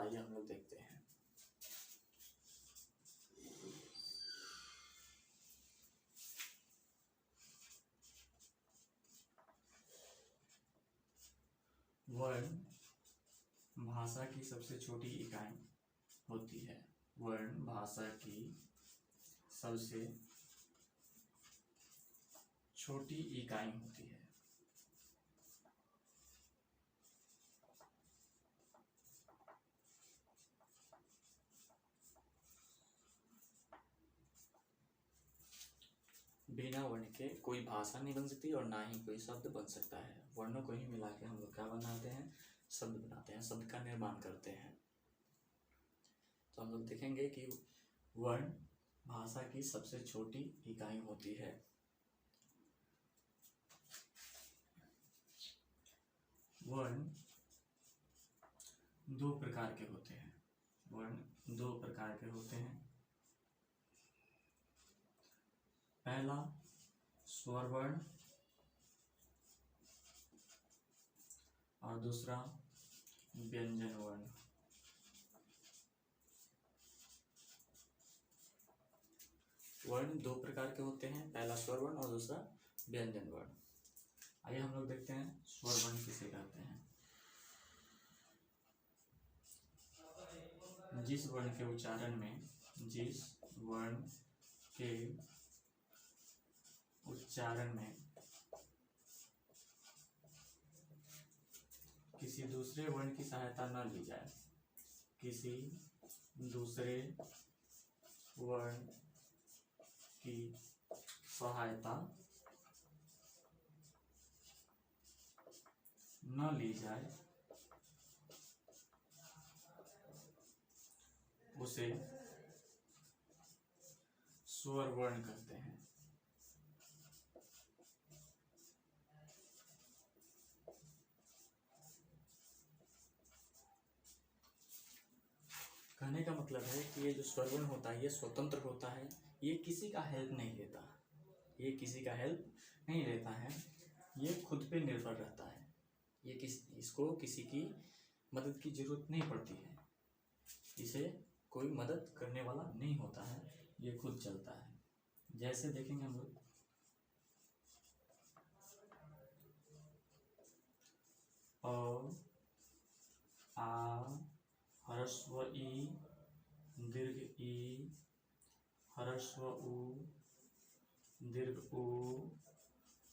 आइए हम लोग देखते हैं। वर्ण भाषा की सबसे छोटी इकाई होती है। वर्ण भाषा की सबसे छोटी इकाई होती है। बिना वर्ण के कोई भाषा नहीं बन सकती और ना ही कोई शब्द बन सकता है। वर्णों को ही मिला के हम लोग क्या बनाते हैं, शब्द बनाते हैं, शब्द का निर्माण करते हैं। तो हम लोग देखेंगे कि वर्ण भाषा की सबसे छोटी इकाई होती है। वर्ण दो प्रकार के होते हैं। वर्ण दो प्रकार के होते हैं। पहला स्वर वर्ण और दूसरा व्यंजन वर्ण। वर्ण दो प्रकार के होते हैं, पहला स्वर वर्ण और दूसरा व्यंजन वर्ण। आइए हम लोग देखते हैं स्वर वर्ण किसे कहते हैं। जिस वर्ण के उच्चारण में किसी दूसरे वर्ण की सहायता न ली जाए, किसी दूसरे वर्ण की सहायता न ली जाए, उसे स्वर वर्ण कहते हैं। कहने का मतलब है कि ये जो स्वर वर्ण होता है ये स्वतंत्र होता है, ये किसी का हेल्प नहीं लेता, ये किसी का हेल्प नहीं लेता है, ये खुद पे निर्भर रहता है। ये इसको किसी की मदद की जरूरत नहीं पड़ती है, इसे कोई मदद करने वाला नहीं होता है, ये खुद चलता है। जैसे देखेंगे हम लोग, अ आ ह्रस्व ई दीर्घ ई ह्रस्व उ दीर्घ उ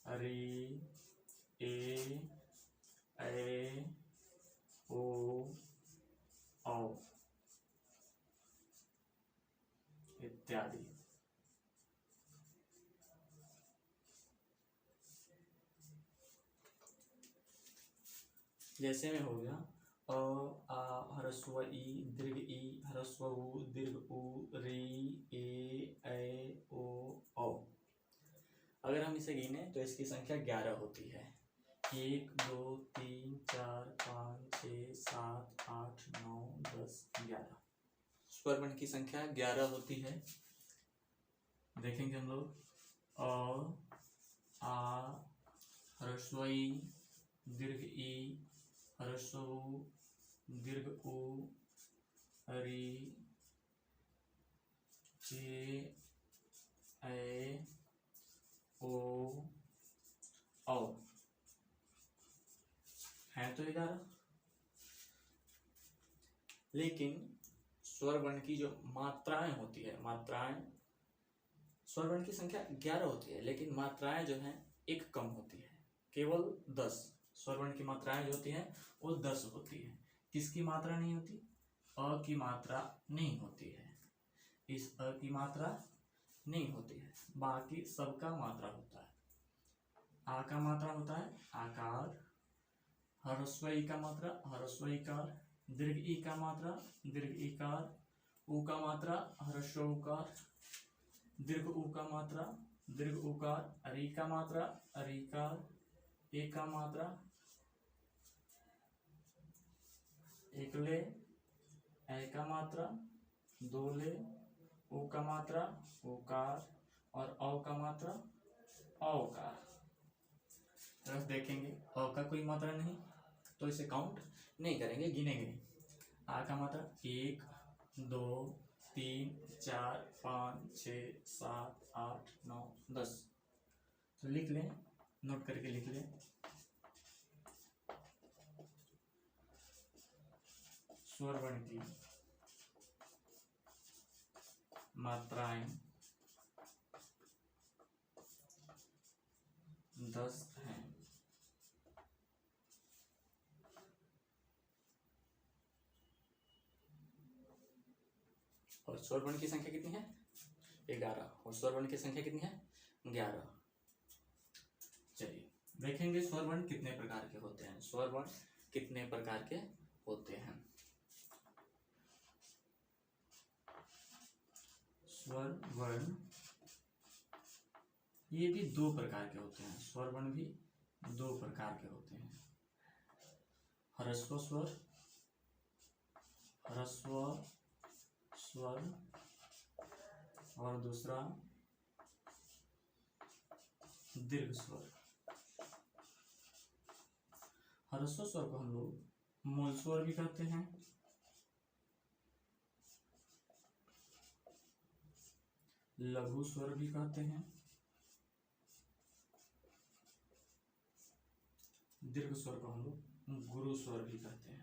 री ए ऐ ओ औ इत्यादि। जैसे में हो गया अ आ ह्रस्व ई दीर्घ ई ह्रस्व उ दीर्घ उ री ए ऐ ओ औ। अगर हम इसे गिने तो इसकी संख्या 11 होती है। 1 2 3 4 5 6 7 8 9 10 11। स्वर वर्ण की संख्या 11 होती है। देखेंगे हम लोग अ आ ह्रस्व ई दीर्घ ई ह्रस्व उ दीर्घ उ री ए ऐ ओ औ है तो 11। लेकिन स्वर वर्ण की जो मात्राएं होती है, स्वर वर्ण की संख्या 11 होती है, लेकिन मात्राएं जो हैं एक कम होती है, केवल 10। स्वर वर्ण की मात्राएं जो होती हैं वो 10 होती है। किसकी मात्रा नहीं होती? अ की मात्रा नहीं होती है। इस अ की मात्रा नहीं होती है, बाकी सबका मात्रा होता है। आ का मात्रा होता है आकार, ह्रस्व ई का मात्रा ह्रस्व ईकार, दीर्घ ई का मात्रा दीर्घ ईकार, उ का मात्रा ह्रस्व उकार, दीर्घ उ का मात्रा दीर्घ उकार, री का मात्रा रीकार, ए का मात्रा एकले, ऐ का मात्रा दोले, ओ का मात्रा ओकार और औ का मात्रा औकार। देखेंगे अ का कोई मात्रा नहीं तो इसे काउंट नहीं करेंगे, गिनेंगे नहीं। आ का मात्रा 1 2 3 4 5 6 7 8 9 10। तो लिख लें, नोट करके लिख लें। स्वर वर्ण की मात्राएं 10 हैं। और स्वर वर्ण की संख्या कितनी है? 11। और स्वर वर्ण की संख्या कितनी है? 11। चलिए देखेंगे स्वर वर्ण कितने प्रकार के होते हैं। स्वर वर्ण कितने प्रकार के होते हैं? स्वर वर्ण ये भी 2 प्रकार के होते हैं। स्वर वर्ण भी 2 प्रकार के होते हैं। ह्रस्व स्वर, ह्रस्व स्वर, और दूसरा दीर्घ स्वर। ह्रस्व स्वर को हम लोग मूल स्वर भी कहते हैं, लघु स्वर भी कहते हैं, दीर्घ स्वर को हम लोग गुरु स्वर भी कहते हैं।